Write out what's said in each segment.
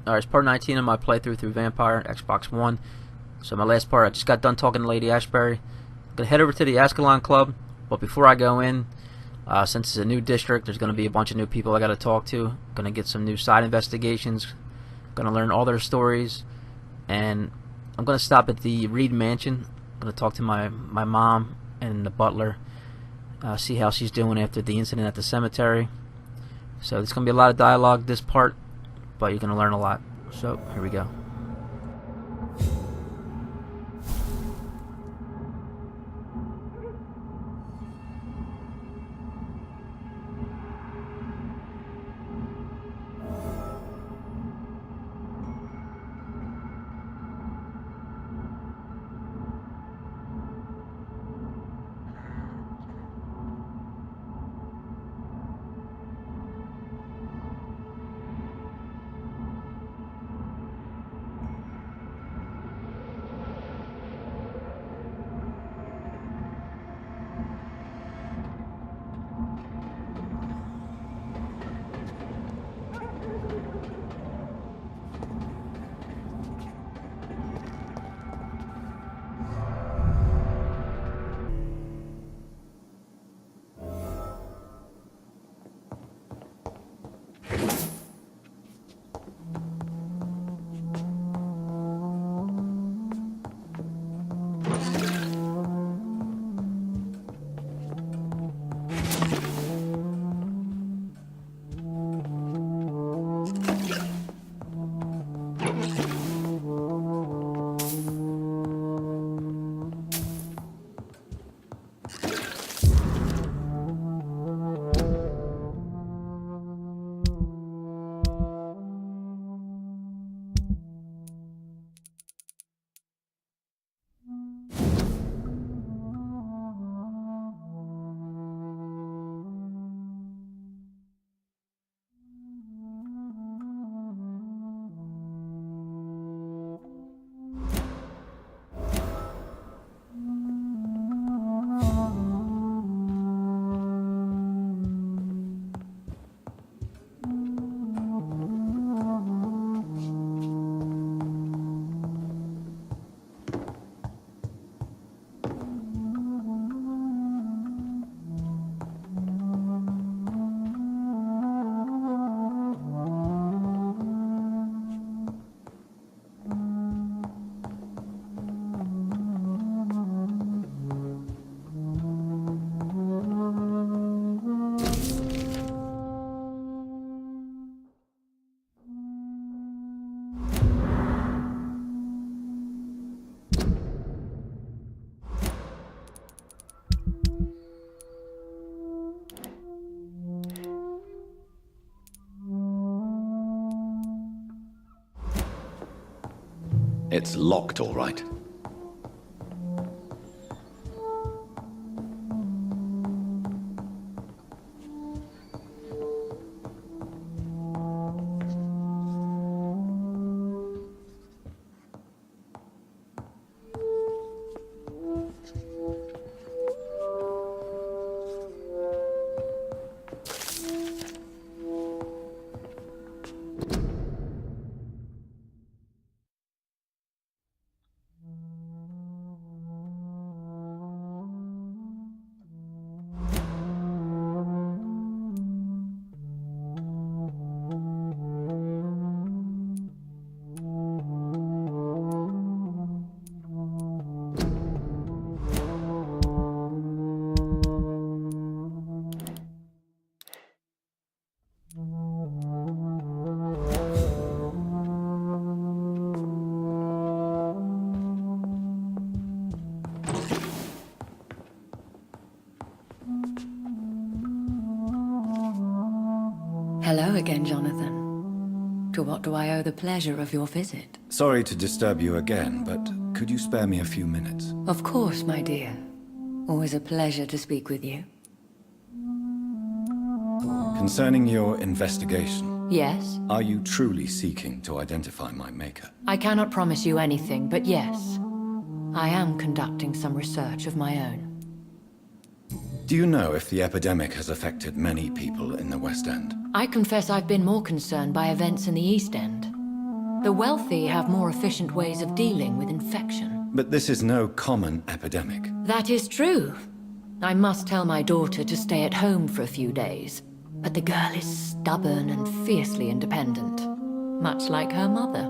Alright, it's part 19 of my playthrough through Vampyr, Xbox One. So my last part, I just got done talking to Lady Ashbury. I'm going to head over to the Ascalon Club, but before I go in, since it's a new district, there's going to be a bunch of new people I got to talk to. Going to get some new side investigations. Going to learn all their stories. And I'm going to stop at the Reid mansion. I'm going to talk to my mom and the butler. See how she's doing after the incident at the cemetery. So there's going to be a lot of dialogue this part, but you're going to learn a lot. So here we go. It's locked, all right. Hello again, Jonathan. To what do I owe the pleasure of your visit? Sorry to disturb you again, but could you spare me a few minutes? Of course, my dear. Always a pleasure to speak with you. Concerning your investigation, Yes? are you truly seeking to identify my maker? I cannot promise you anything, but yes. I am conducting some research of my own. Do you know if the epidemic has affected many people in the West End? I confess I've been more concerned by events in the East End. The wealthy have more efficient ways of dealing with infection. But this is no common epidemic. That is true. I must tell my daughter to stay at home for a few days. But the girl is stubborn and fiercely independent, much like her mother.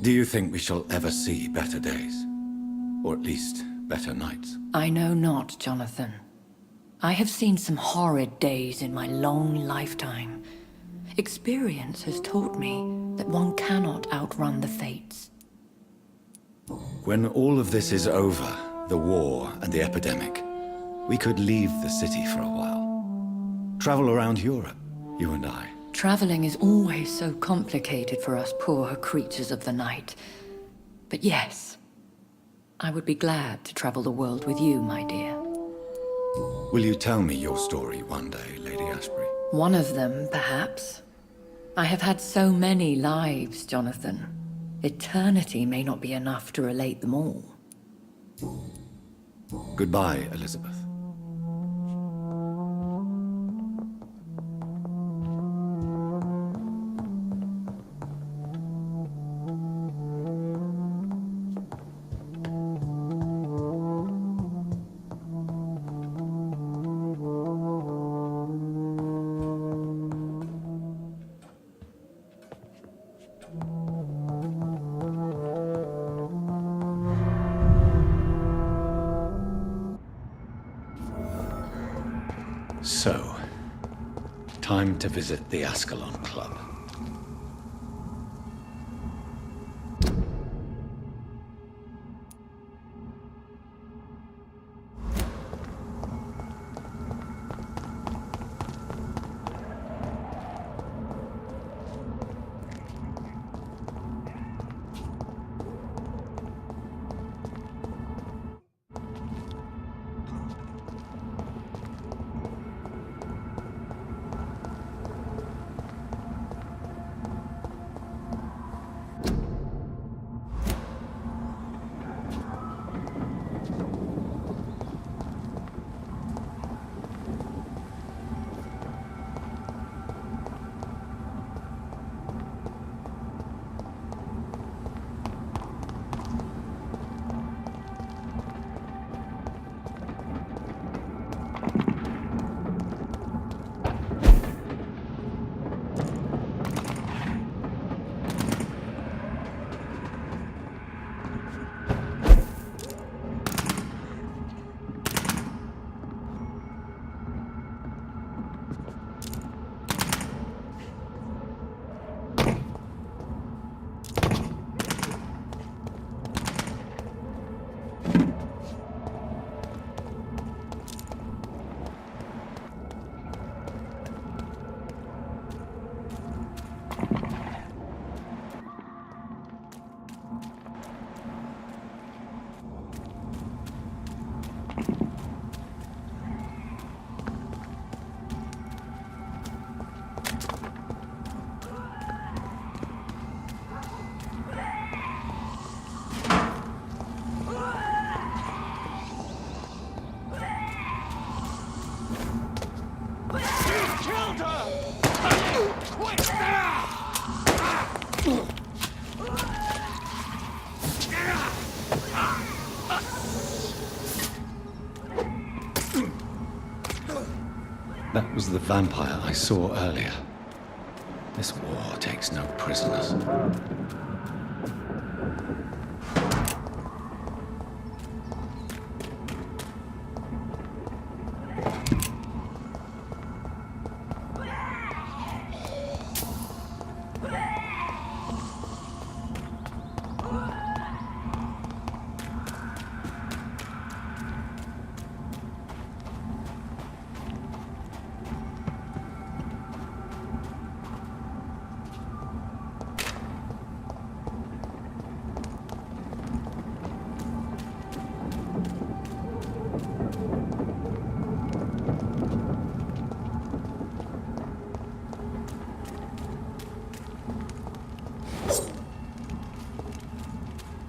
Do you think we shall ever see better days? Or at least, better nights? I know not, Jonathan. I have seen some horrid days in my long lifetime. Experience has taught me that one cannot outrun the fates. When all of this is over, the war and the epidemic, we could leave the city for a while. Travel around Europe, you and I. Traveling is always so complicated for us poor creatures of the night. But yes, I would be glad to travel the world with you, my dear. Will you tell me your story one day, Lady Ashbury? One of them, perhaps. I have had so many lives, Jonathan. Eternity may not be enough to relate them all. Goodbye, Elizabeth. So, time to visit the Ascalon Club. That was the vampire I saw earlier. This war takes no prisoners.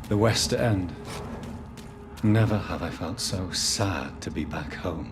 The West End. Never have I felt so sad to be back home.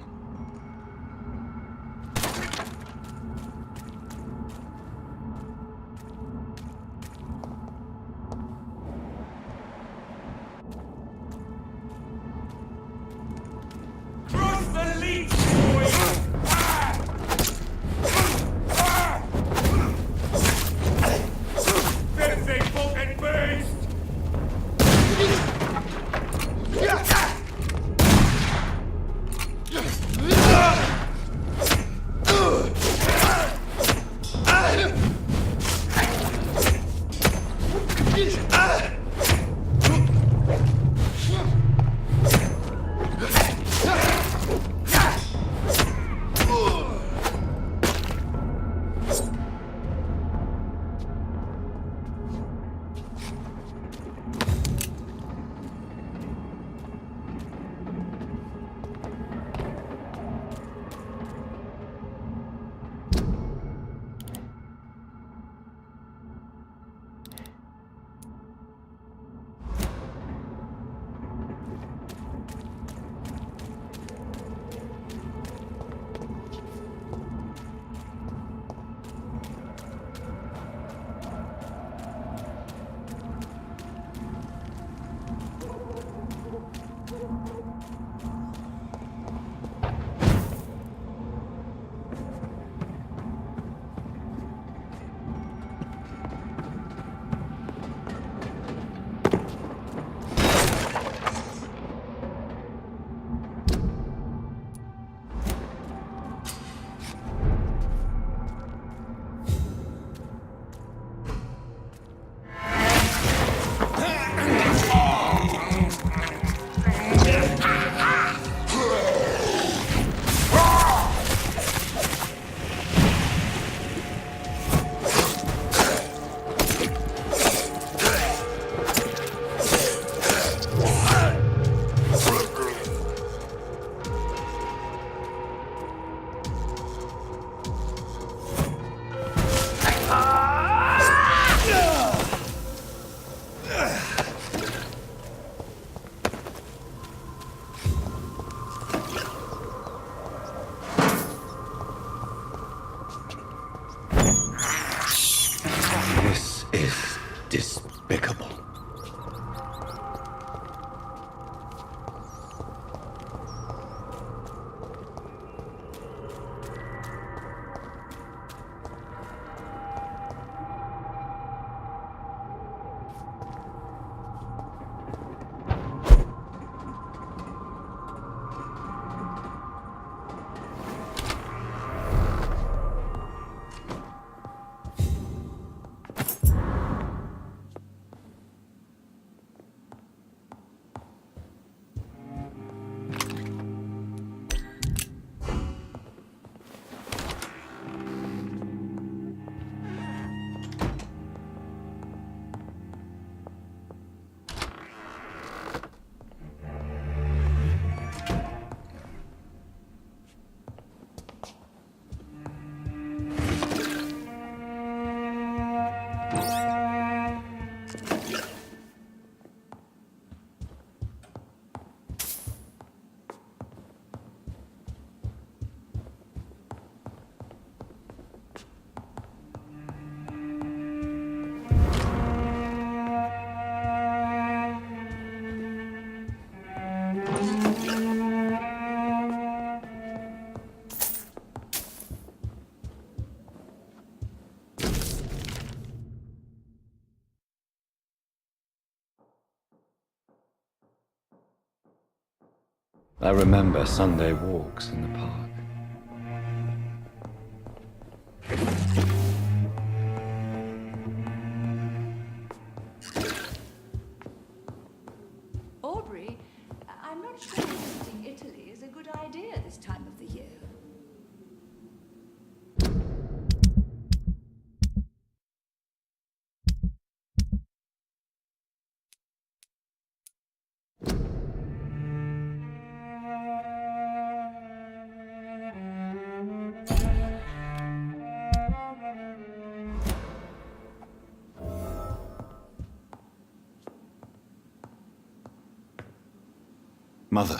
Despicable. I remember Sunday walks in the park. Aubrey, I'm not sure visiting Italy is a good idea this time of the year. Mother,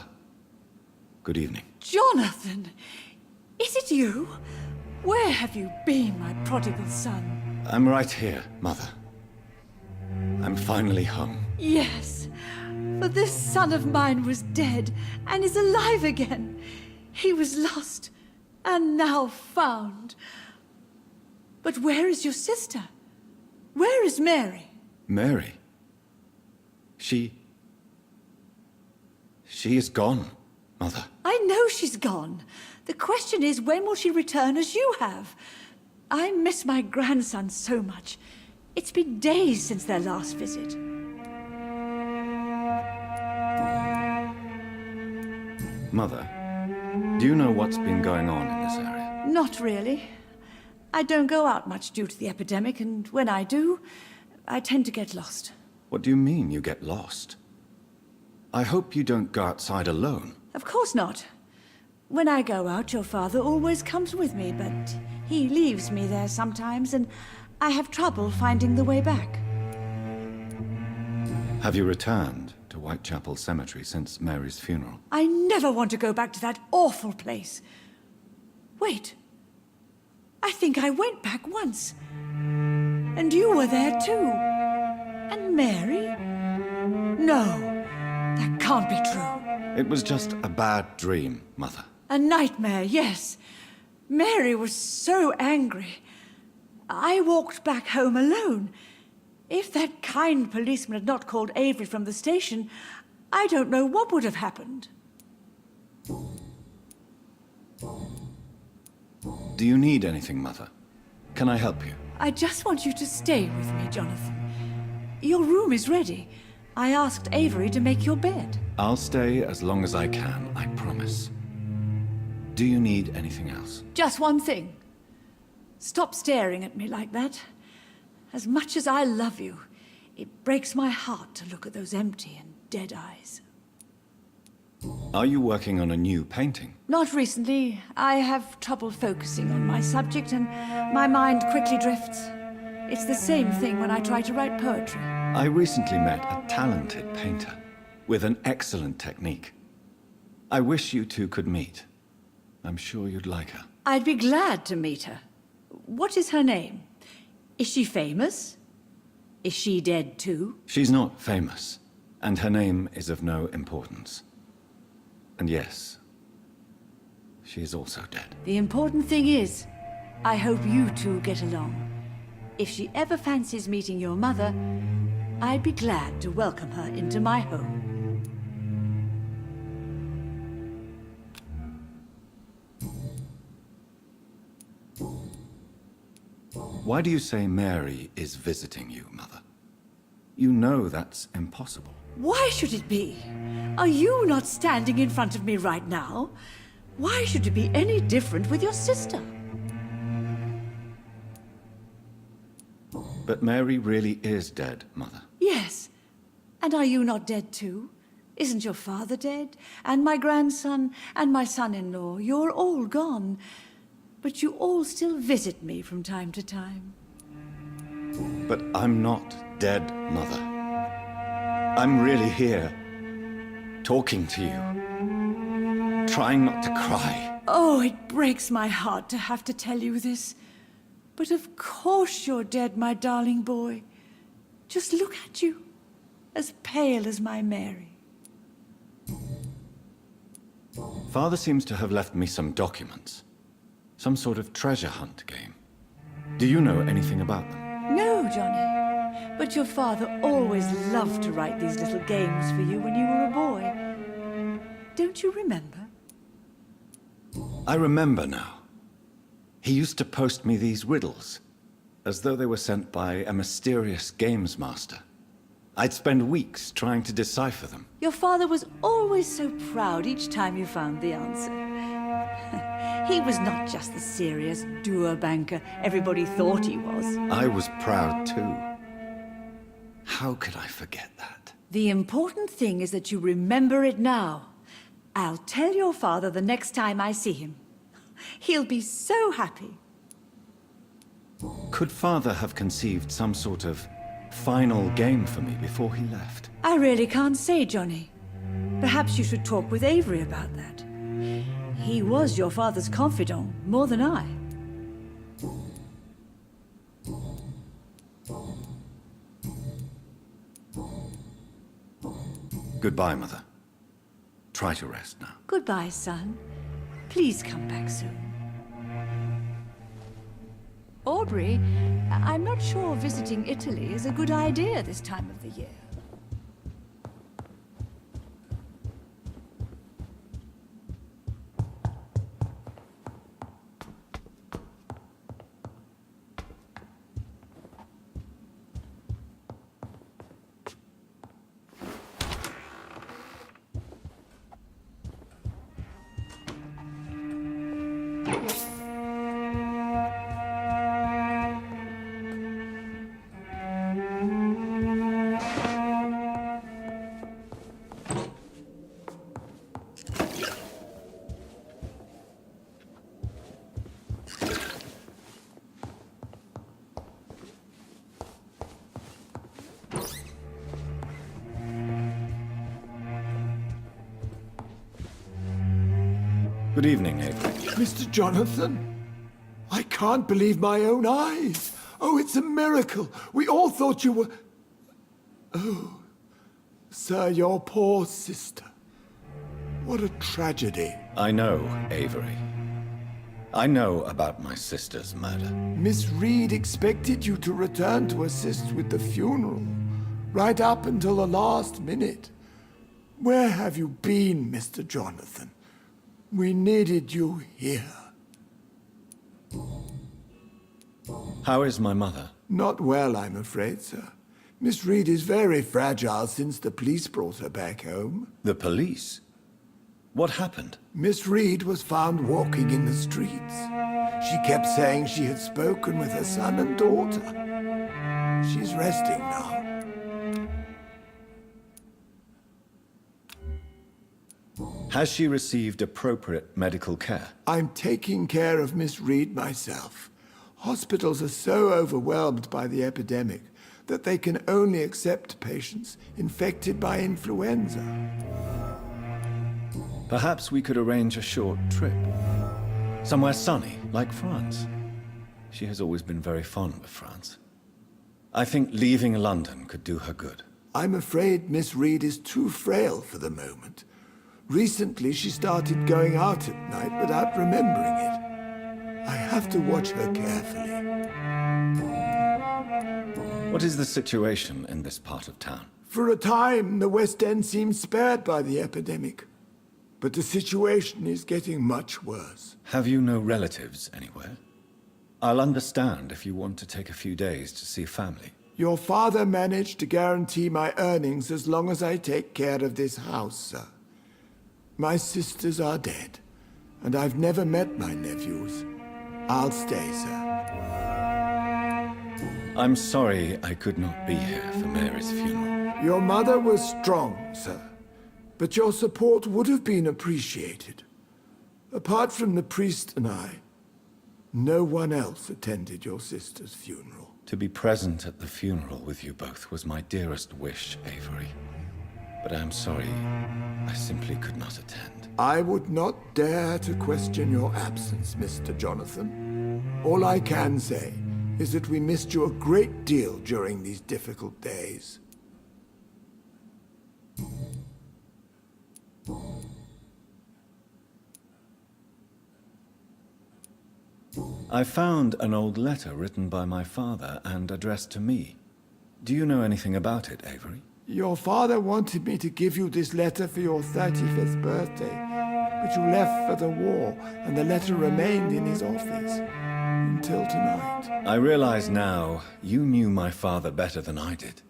good evening. Jonathan! Is it you? Where have you been, my prodigal son? I'm right here, Mother. I'm finally home. Yes, for this son of mine was dead and is alive again. He was lost and now found. But where is your sister? Where is Mary? Mary? She is gone, Mother. I know she's gone. The question is, when will she return as you have? I miss my grandson so much. It's been days since their last visit. Mother, do you know what's been going on in this area? Not really. I don't go out much due to the epidemic, and when I do, I tend to get lost. What do you mean you get lost? I hope you don't go outside alone. Of course not. When I go out, your father always comes with me, but he leaves me there sometimes, and I have trouble finding the way back. Have you returned to Whitechapel Cemetery since Mary's funeral? I never want to go back to that awful place. Wait. I think I went back once. And you were there too. And Mary? No, that can't be true. It was just a bad dream, Mother. A nightmare, yes. Mary was so angry. I walked back home alone. If that kind policeman had not called Avery from the station, I don't know what would have happened. Do you need anything, Mother? Can I help you? I just want you to stay with me, Jonathan. Your room is ready. I asked Avery to make your bed. I'll stay as long as I can, I promise. Do you need anything else? Just one thing. Stop staring at me like that. As much as I love you, it breaks my heart to look at those empty and dead eyes. Are you working on a new painting? Not recently. I have trouble focusing on my subject and my mind quickly drifts. It's the same thing when I try to write poetry. I recently met a talented painter with an excellent technique. I wish you two could meet. I'm sure you'd like her. I'd be glad to meet her. What is her name? Is she famous? Is she dead too? She's not famous, and her name is of no importance. And yes, she is also dead. The important thing is, I hope you two get along. If she ever fancies meeting your mother, I'd be glad to welcome her into my home. Why do you say Mary is visiting you, Mother? You know that's impossible. Why should it be? Are you not standing in front of me right now? Why should it be any different with your sister? But Mary really is dead, Mother. Yes. And are you not dead too? Isn't your father dead? And my grandson, and my son-in-law, you're all gone. But you all still visit me from time to time. But I'm not dead, Mother. I'm really here, talking to you, trying not to cry. Oh, it breaks my heart to have to tell you this. But of course you're dead, my darling boy. Just look at you, as pale as my Mary. Father seems to have left me some documents. Some sort of treasure hunt game. Do you know anything about them? No, Johnny. But your father always loved to write these little games for you when you were a boy. Don't you remember? I remember now. He used to post me these riddles, as though they were sent by a mysterious games master. I'd spend weeks trying to decipher them. Your father was always so proud each time you found the answer. He was not just the serious doer banker everybody thought he was. I was proud too. How could I forget that? The important thing is that you remember it now. I'll tell your father the next time I see him. He'll be so happy. Could Father have conceived some sort of final game for me before he left? I really can't say, Johnny. Perhaps you should talk with Avery about that. He was your father's confidant, more than I. Goodbye, Mother. Try to rest now. Goodbye, son. Please come back soon. Aubrey, I'm not sure visiting Italy is a good idea this time of the year. Good evening, Avery. Mr. Jonathan? I can't believe my own eyes. Oh, it's a miracle. We all thought you were... Oh, sir, your poor sister. What a tragedy. I know, Avery. I know about my sister's murder. Miss Reid expected you to return to assist with the funeral, right up until the last minute. Where have you been, Mr. Jonathan? We needed you here. How is my mother? Not well, I'm afraid, sir. Miss Reid is very fragile since the police brought her back home. The police? What happened? Miss Reid was found walking in the streets. She kept saying she had spoken with her son and daughter. She's resting now. Has she received appropriate medical care? I'm taking care of Miss Reid myself. Hospitals are so overwhelmed by the epidemic that they can only accept patients infected by influenza. Perhaps we could arrange a short trip. Somewhere sunny, like France. She has always been very fond of France. I think leaving London could do her good. I'm afraid Miss Reid is too frail for the moment. Recently, she started going out at night without remembering it. I have to watch her carefully. What is the situation in this part of town? For a time, the West End seemed spared by the epidemic. But the situation is getting much worse. Have you no relatives anywhere? I'll understand if you want to take a few days to see family. Your father managed to guarantee my earnings as long as I take care of this house, sir. My sisters are dead, and I've never met my nephews. I'll stay, sir. I'm sorry I could not be here for Mary's funeral. Your mother was strong, sir, but your support would have been appreciated. Apart from the priest and I, no one else attended your sister's funeral. To be present at the funeral with you both was my dearest wish, Avery. But I'm sorry, I simply could not attend. I would not dare to question your absence, Mr. Jonathan. All I can say is that we missed you a great deal during these difficult days. I found an old letter written by my father and addressed to me. Do you know anything about it, Avery? Your father wanted me to give you this letter for your 35th birthday, but you left for the war, and the letter remained in his office until tonight. I realize now you knew my father better than I did.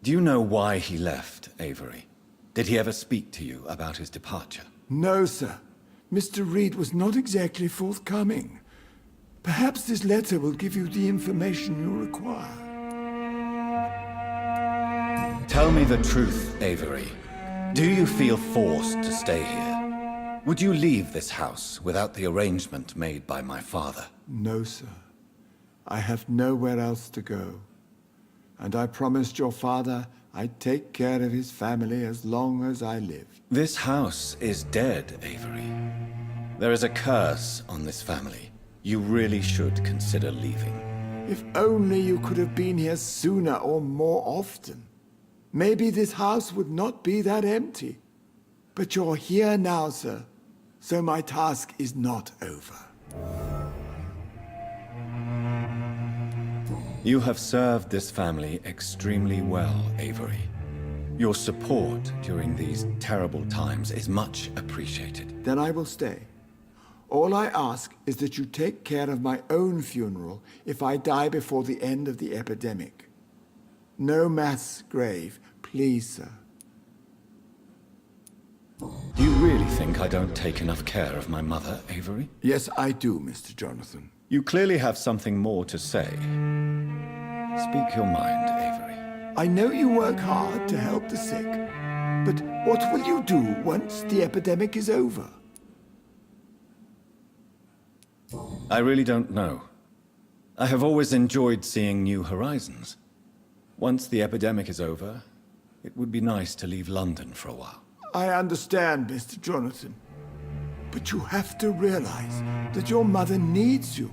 Do you know why he left, Avery? Did he ever speak to you about his departure? No, sir. Mr. Reid was not exactly forthcoming. Perhaps this letter will give you the information you require. Tell me the truth, Avery. Do you feel forced to stay here? Would you leave this house without the arrangement made by my father? No, sir. I have nowhere else to go. And I promised your father I'd take care of his family as long as I live. This house is dead, Avery. There is a curse on this family. You really should consider leaving. If only you could have been here sooner or more often. Maybe this house would not be that empty. But you're here now, sir. So my task is not over. You have served this family extremely well, Avery. Your support during these terrible times is much appreciated. Then I will stay. All I ask is that you take care of my own funeral if I die before the end of the epidemic. No mass grave, please, sir. Do you really think I don't take enough care of my mother, Avery? Yes, I do, Mr. Jonathan. You clearly have something more to say. Speak your mind, Avery. I know you work hard to help the sick, but what will you do once the epidemic is over? I really don't know. I have always enjoyed seeing new horizons. Once the epidemic is over, it would be nice to leave London for a while. I understand, Mr. Jonathan. But you have to realize that your mother needs you.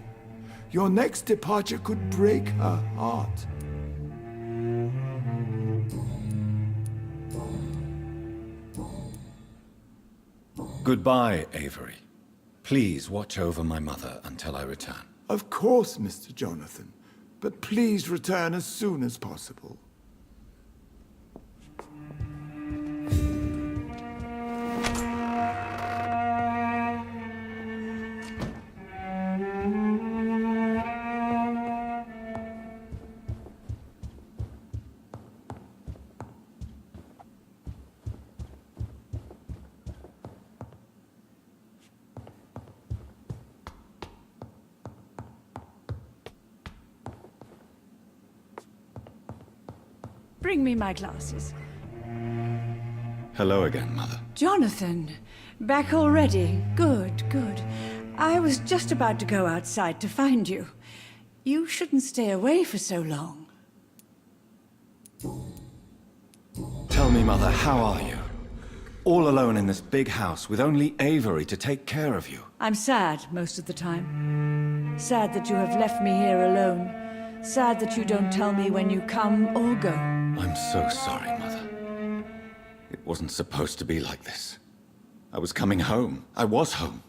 Your next departure could break her heart. Goodbye, Avery. Please watch over my mother until I return. Of course, Mr. Jonathan. But please return as soon as possible. Bring me my glasses. Hello again, Mother. Jonathan, back already? Good, good. I was just about to go outside to find you. You shouldn't stay away for so long. Tell me, Mother, how are you? All alone in this big house with only Avery to take care of you. I'm sad most of the time. Sad that you have left me here alone. Sad that you don't tell me when you come or go. I'm so sorry, Mother. It wasn't supposed to be like this. I was coming home. I was home.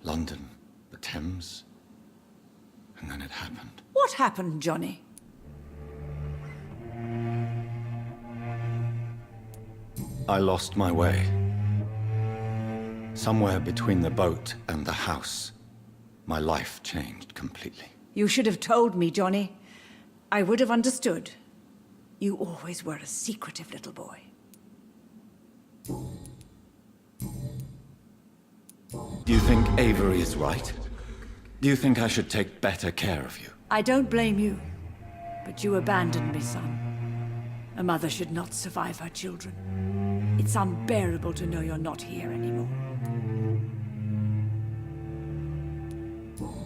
London, the Thames, and then it happened. What happened, Johnny? I lost my way. Somewhere between the boat and the house, my life changed completely. You should have told me, Johnny. I would have understood. You always were a secretive little boy. Do you think Avery is right? Do you think I should take better care of you? I don't blame you, but you abandoned me, son. A mother should not survive her children. It's unbearable to know you're not here anymore.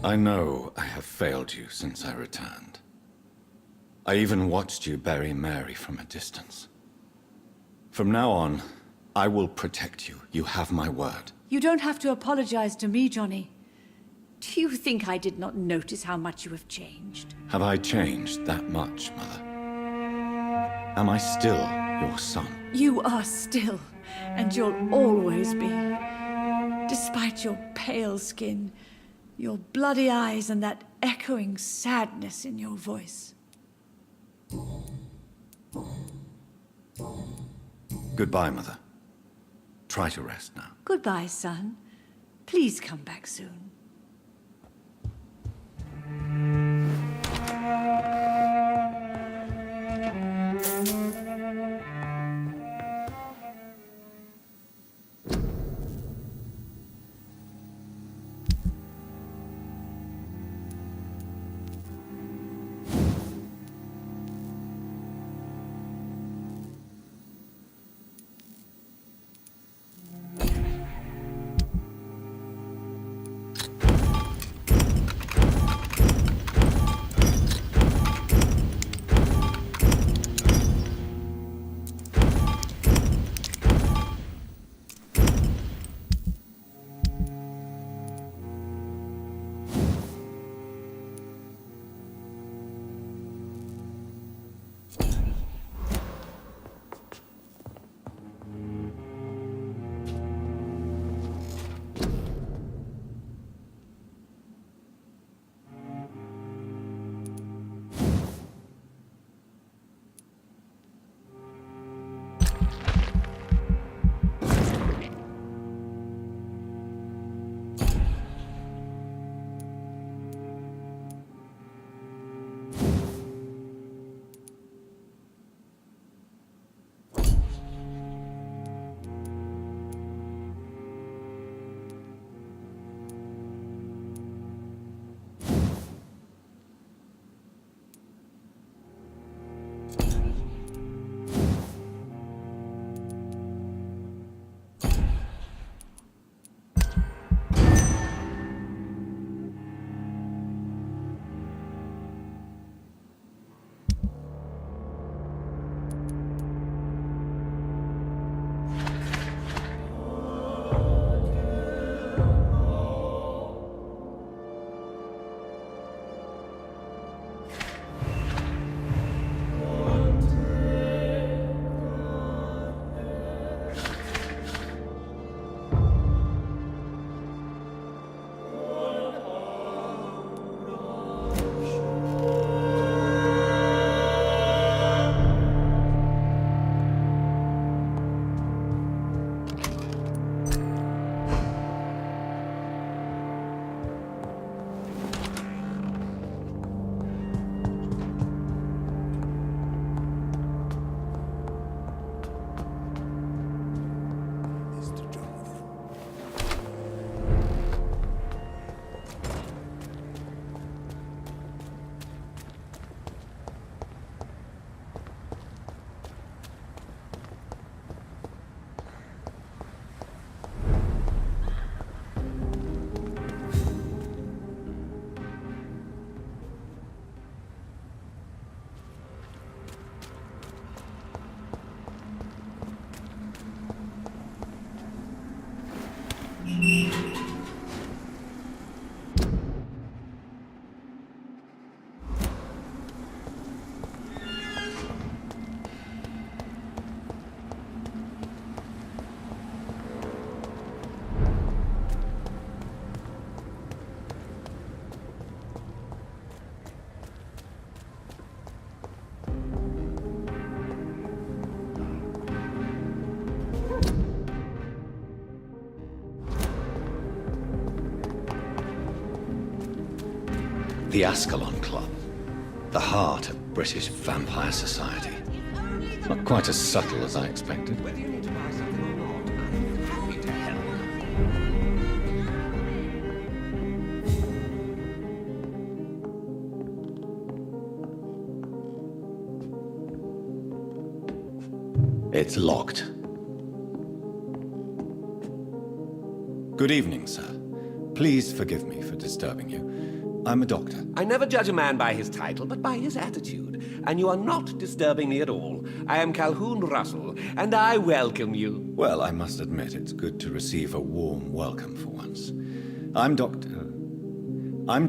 I know I have failed you since I returned. I even watched you bury Mary from a distance. From now on, I will protect you. You have my word. You don't have to apologize to me, Johnny. Do you think I did not notice how much you have changed? Have I changed that much, Mother? Am I still your son? You are still, and you'll always be. Despite your pale skin, your bloody eyes, and that echoing sadness in your voice. Goodbye, Mother. Try to rest now. Goodbye, son. Please come back soon. The Ascalon Club. The heart of British vampire society. Not quite as subtle as I expected. It's locked. Good evening, sir. Please forgive me for disturbing you. I'm a doctor. I never judge a man by his title, but by his attitude. And you are not disturbing me at all. I am Calhoun Russell, and I welcome you. Well, I must admit it's good to receive a warm welcome for once. I'm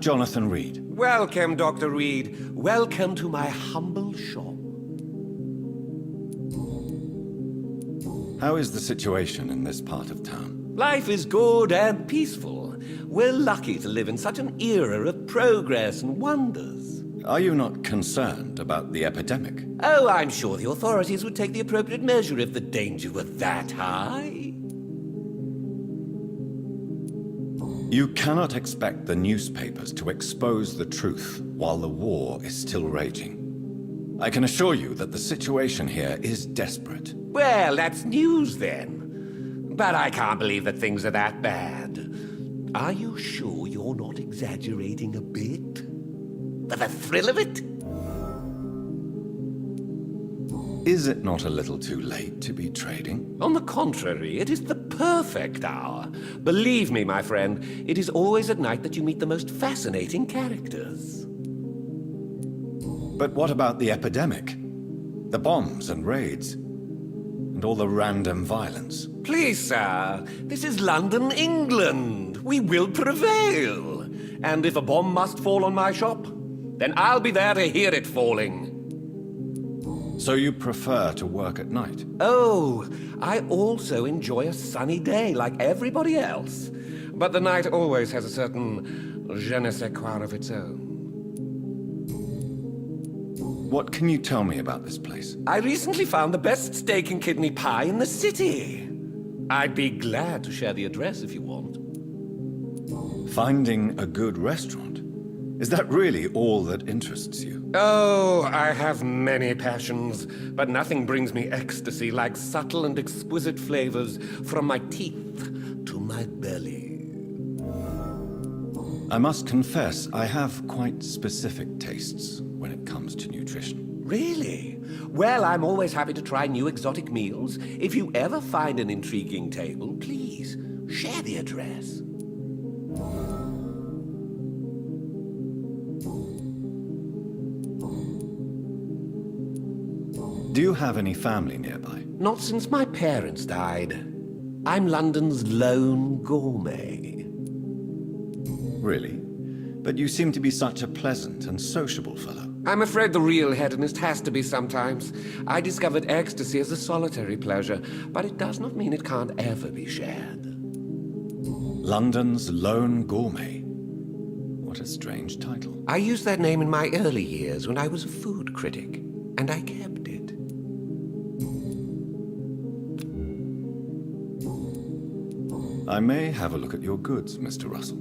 Jonathan Reid. Welcome, Dr. Reid. Welcome to my humble shop. How is the situation in this part of town? Life is good and peaceful. We're lucky to live in such an era of progress and wonders. Are you not concerned about the epidemic? Oh, I'm sure the authorities would take the appropriate measure if the danger were that high. You cannot expect the newspapers to expose the truth while the war is still raging. I can assure you that the situation here is desperate. Well, that's news then. But I can't believe that things are that bad. Are you sure you're not exaggerating a bit? For the thrill of it? Is it not a little too late to be trading? On the contrary, it is the perfect hour. Believe me, my friend, it is always at night that you meet the most fascinating characters. But what about the epidemic? The bombs and raids? And all the random violence? Please, sir, this is London, England. We will prevail. And if a bomb must fall on my shop, then I'll be there to hear it falling. So you prefer to work at night? Oh, I also enjoy a sunny day like everybody else. But the night always has a certain je ne sais quoi of its own. What can you tell me about this place? I recently found the best steak and kidney pie in the city. I'd be glad to share the address if you want. Finding a good restaurant? Is that really all that interests you? Oh, I have many passions, but nothing brings me ecstasy like subtle and exquisite flavors from my teeth to my belly. I must confess, I have quite specific tastes when it comes to nutrition. Really? Well, I'm always happy to try new exotic meals. If you ever find an intriguing table, please share the address. Do you have any family nearby? Not since my parents died. I'm London's lone gourmet. Really? But you seem to be such a pleasant and sociable fellow. I'm afraid the real hedonist has to be sometimes. I discovered ecstasy as a solitary pleasure, but it does not mean it can't ever be shared. London's lone gourmet. What a strange title. I used that name in my early years when I was a food critic, and I kept it. I may have a look at your goods, Mr. Russell.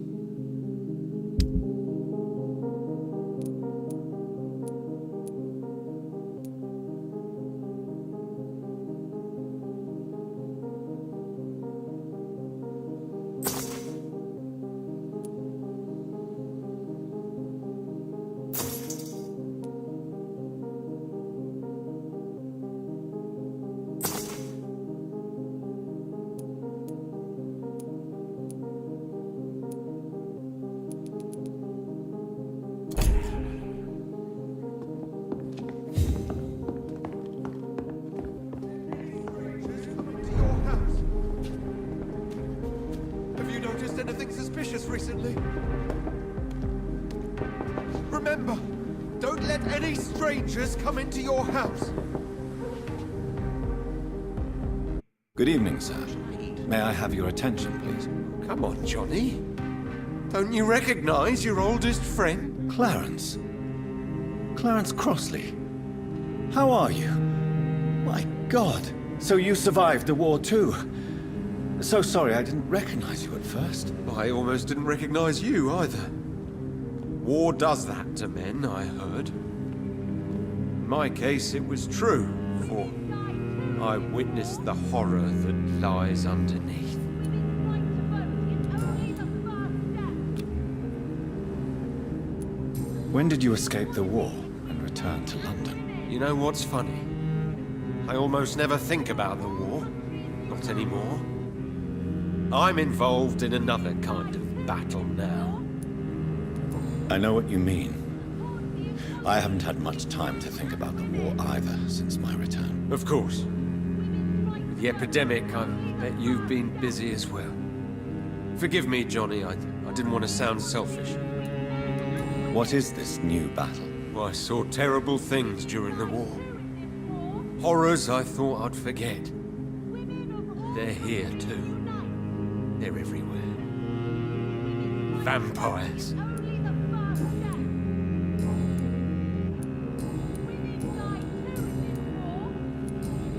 Anything suspicious recently? Remember, don't let any strangers come into your house. Good evening, sir. May I have your attention, please? Come on, Johnny. Don't you recognize your oldest friend? Clarence. Clarence Crossley. How are you? My God. So you survived the war too. So sorry I didn't recognize you at first. I almost didn't recognize you either. war does that to men, I heard. In my case, it was true, for I witnessed the horror that lies underneath. When did you escape the war and return to London? You know what's funny? I almost never think about the war. Not anymore. I'm involved in another kind of battle now. I know what you mean. I haven't had much time to think about the war either since my return. Of course. With the epidemic, I bet you've been busy as well. Forgive me, Johnny, I didn't want to sound selfish. What is this new battle? I saw terrible things during the war. Horrors I thought I'd forget. They're here too. They're everywhere. Vampires.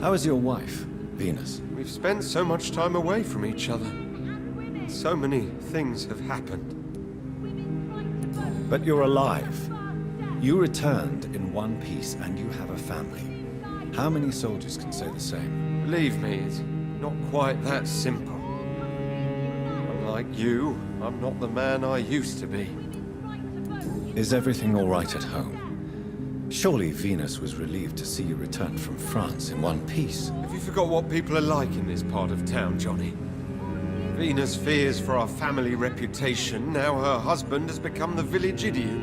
How is your wife, Venus? We've spent so much time away from each other. So many things have happened. But you're alive. You returned in one piece and you have a family. How many soldiers can say the same? Believe me, it's not quite that simple. Unlike you, I'm not the man I used to be. Is everything all right at home? Surely Venus was relieved to see you return from France in one piece. Have you forgot what people are like in this part of town, Johnny? Venus fears for our family reputation. Now her husband has become the village idiot.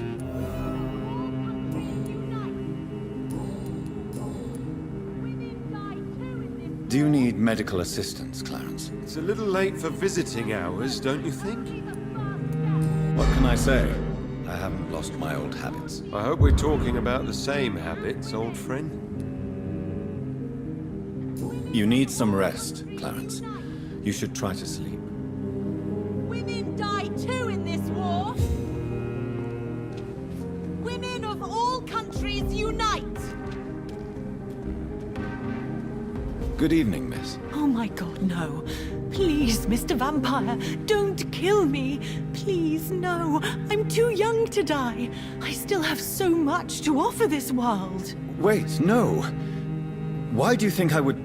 Do you need medical assistance, Clarence? It's a little late for visiting hours, don't you think? What can I say? I haven't lost my old habits. I hope we're talking about the same habits, old friend. You need some rest, Clarence. You should try to sleep. Women die too in this war. Women of all countries unite. Good evening, miss. Oh my god, no. Please, Mr. Vampire, don't kill me. Please, no. I'm too young to die. I still have so much to offer this world. Wait, no. Why do you think I would...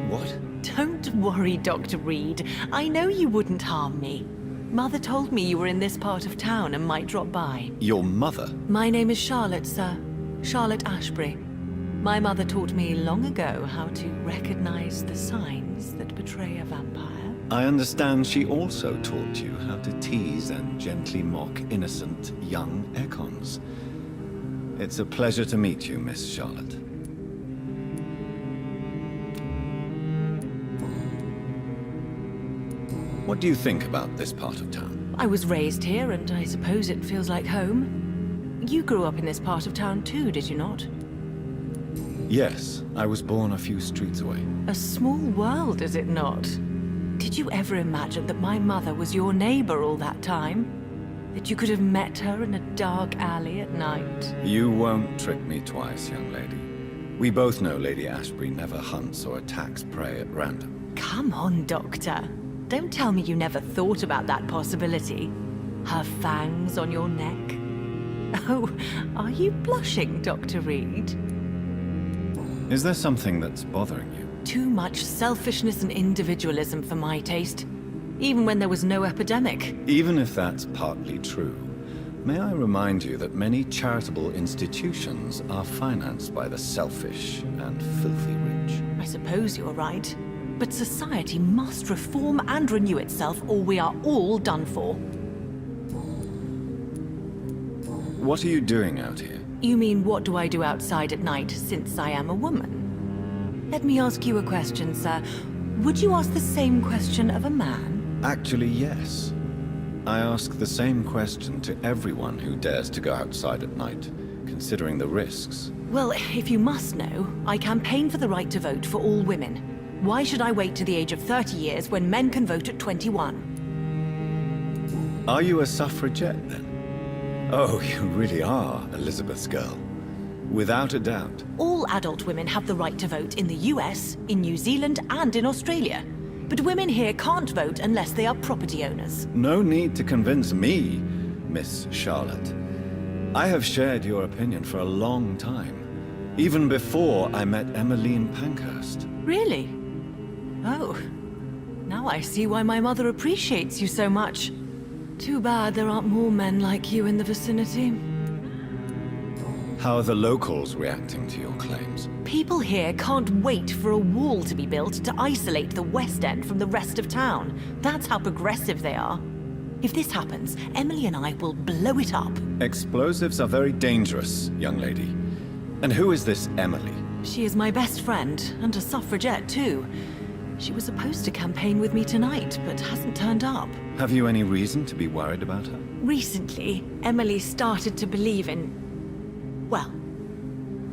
What? Don't worry, Dr. Reid. I know you wouldn't harm me. Mother told me you were in this part of town and might drop by. Your mother? My name is Charlotte, sir. Charlotte Ashbury. My mother taught me long ago how to recognize the signs that betray a vampire. I understand she also taught you how to tease and gently mock innocent young Ekons. It's a pleasure to meet you, Miss Charlotte. What do you think about this part of town? I was raised here, and I suppose it feels like home. You grew up in this part of town too, did you not? Yes, I was born a few streets away. A small world, is it not? Did you ever imagine that my mother was your neighbor all that time? That you could have met her in a dark alley at night? You won't trick me twice, young lady. We both know Lady Ashbury never hunts or attacks prey at random. Come on, Doctor. Don't tell me you never thought about that possibility. Her fangs on your neck. Oh, are you blushing, Dr. Reid? Is there something that's bothering you? Too much selfishness and individualism for my taste. Even when there was no epidemic. Even if that's partly true, may I remind you that many charitable institutions are financed by the selfish and filthy rich. I suppose you're right. But society must reform and renew itself, or we are all done for. What are you doing out here? You mean, what do I do outside at night since I am a woman? Let me ask you a question, sir. Would you ask the same question of a man? Actually, yes. I ask the same question to everyone who dares to go outside at night, considering the risks. Well, if you must know, I campaign for the right to vote for all women. Why should I wait to the age of 30 years when men can vote at 21? Are you a suffragette, then? Oh, you really are Elizabeth's girl. Without a doubt. All adult women have the right to vote in the US, in New Zealand, and in Australia. But women here can't vote unless they are property owners. No need to convince me. Miss Charlotte. I have shared your opinion for a long time, even before I met Emmeline Pankhurst. Really? Oh. Now I see why my mother appreciates you so much. Too bad there aren't more men like you in the vicinity. How are the locals reacting to your claims? People here can't wait for a wall to be built to isolate the West End from the rest of town. That's how progressive they are. If this happens, Emily and I will blow it up. Explosives are very dangerous, young lady. And who is this Emily? She is my best friend, and a suffragette too. She was supposed to campaign with me tonight, but hasn't turned up. Have you any reason to be worried about her? Recently, Emily started to believe in... well,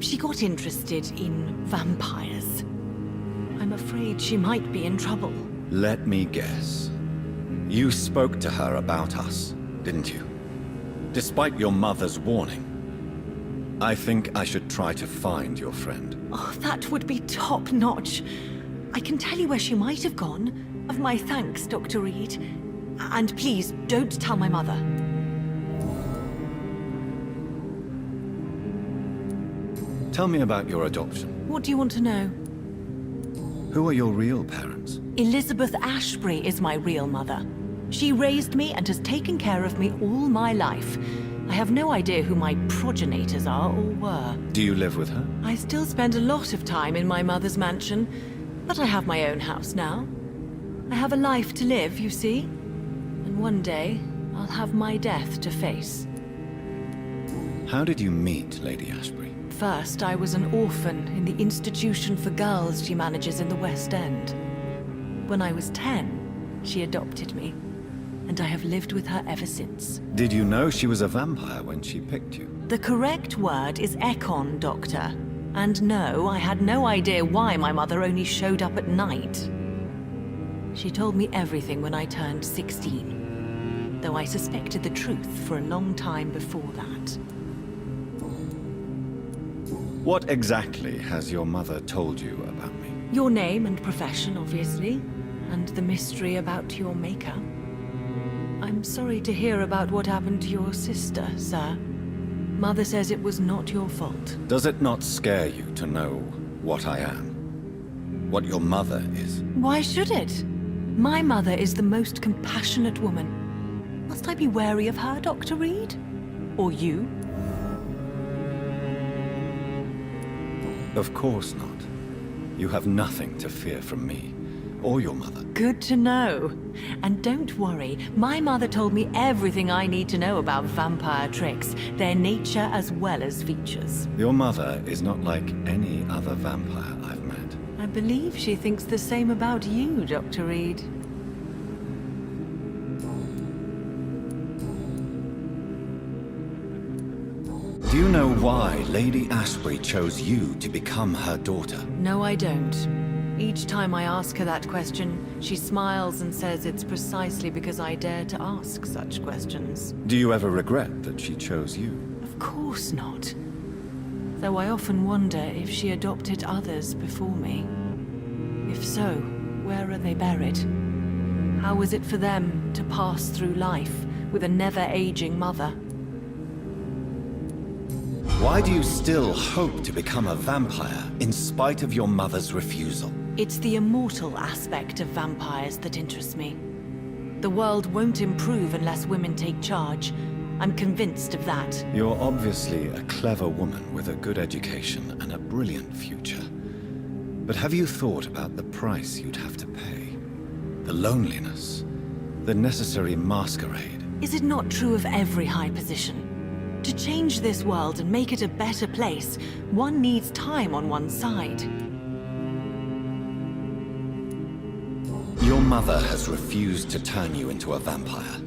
she got interested in vampires. I'm afraid she might be in trouble. Let me guess. You spoke to her about us, didn't you? Despite your mother's warning. I think I should try to find your friend. Oh, that would be top-notch. I can tell you where she might have gone. Of my thanks, Dr. Reid. And please, don't tell my mother. Tell me about your adoption. What do you want to know? Who are your real parents? Elizabeth Ashbury is my real mother. She raised me and has taken care of me all my life. I have no idea who my progenitors are or were. Do you live with her? I still spend a lot of time in my mother's mansion, but I have my own house now. I have a life to live, you see. And one day, I'll have my death to face. How did you meet Lady Ashbury? First, I was an orphan in the institution for girls she manages in the West End. When I was 10, she adopted me, and I have lived with her ever since. Did you know she was a vampire when she picked you? The correct word is Ekon, Doctor. And no, I had no idea why my mother only showed up at night. She told me everything when I turned 16, though I suspected the truth for a long time before that. What exactly has your mother told you about me? Your name and profession, obviously, and the mystery about your maker. I'm sorry to hear about what happened to your sister, sir. Mother says it was not your fault. Does it not scare you to know what I am? What your mother is? Why should it? My mother is the most compassionate woman. Must I be wary of her, Dr. Reid? Or you? Of course not. You have nothing to fear from me, or your mother. Good to know. And don't worry, my mother told me everything I need to know about vampire tricks, their nature as well as features. Your mother is not like any other vampire I've met. I believe she thinks the same about you, Dr. Reid. Do you know why Lady Ashbury chose you to become her daughter? No, I don't. Each time I ask her that question, she smiles and says it's precisely because I dare to ask such questions. Do you ever regret that she chose you? Of course not. Though I often wonder if she adopted others before me. If so, where are they buried? How was it for them to pass through life with a never-aging mother? Why do you still hope to become a vampire in spite of your mother's refusal? It's the immortal aspect of vampires that interests me. The world won't improve unless women take charge. I'm convinced of that. You're obviously a clever woman with a good education and a brilliant future. But have you thought about the price you'd have to pay? The loneliness, the necessary masquerade. Is it not true of every high position? To change this world and make it a better place, one needs time on one's side. Your mother has refused to turn you into a vampire.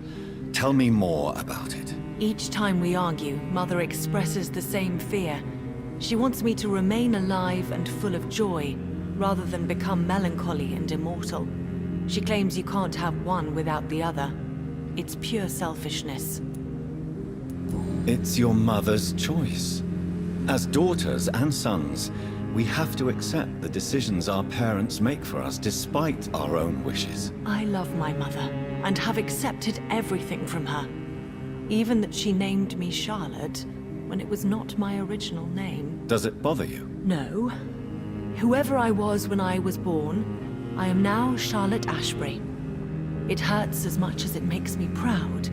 Tell me more about it. Each time we argue, Mother expresses the same fear. She wants me to remain alive and full of joy, rather than become melancholy and immortal. She claims you can't have one without the other. It's pure selfishness. It's your mother's choice. As daughters and sons, we have to accept the decisions our parents make for us despite our own wishes. I love my mother, and have accepted everything from her. Even that she named me Charlotte when it was not my original name. Does it bother you? No. Whoever I was when I was born, I am now Charlotte Ashbury. It hurts as much as it makes me proud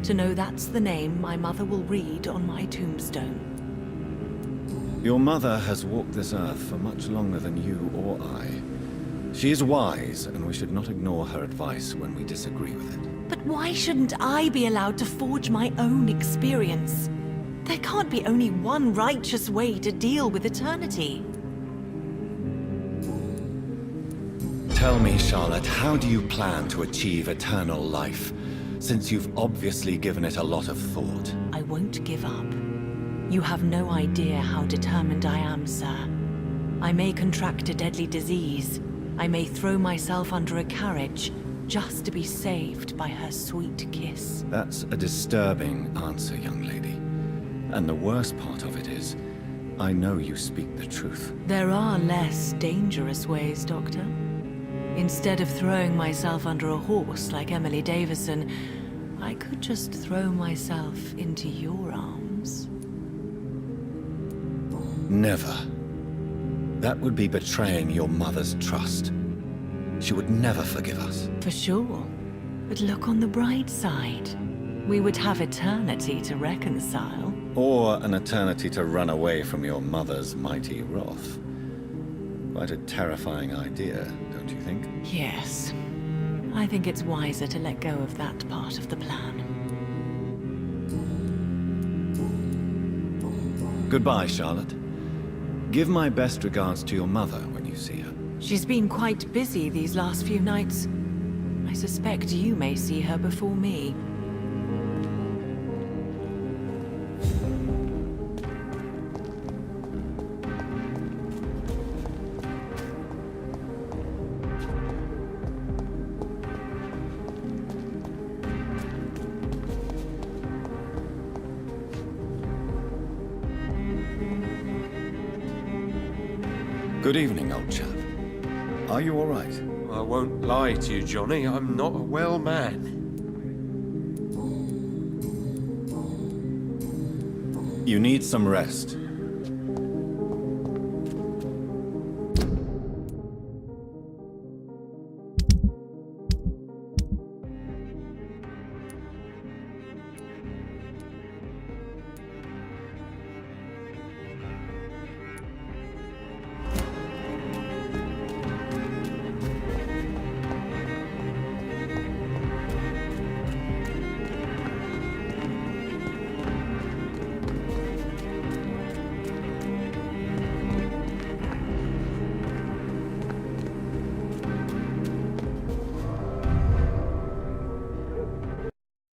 to know that's the name my mother will read on my tombstone. Your mother has walked this earth for much longer than you or I. She is wise, and we should not ignore her advice when we disagree with it. But why shouldn't I be allowed to forge my own experience? There can't be only one righteous way to deal with eternity. Tell me, Charlotte, how do you plan to achieve eternal life, since you've obviously given it a lot of thought? I won't give up. You have no idea how determined I am, sir. I may contract a deadly disease. I may throw myself under a carriage just to be saved by her sweet kiss. That's a disturbing answer, young lady. And the worst part of it is, I know you speak the truth. There are less dangerous ways, Doctor. Instead of throwing myself under a horse like Emily Davison, I could just throw myself into your arms. Never. That would be betraying your mother's trust. She would never forgive us. For sure. But look on the bright side. We would have eternity to reconcile. Or an eternity to run away from your mother's mighty wrath. Quite a terrifying idea, don't you think? Yes. I think it's wiser to let go of that part of the plan. Goodbye, Charlotte. Give my best regards to your mother when you see her. She's been quite busy these last few nights. I suspect you may see her before me. Good evening, old chap. Are you all right? I won't lie to you, Johnny. I'm not a well man. You need some rest.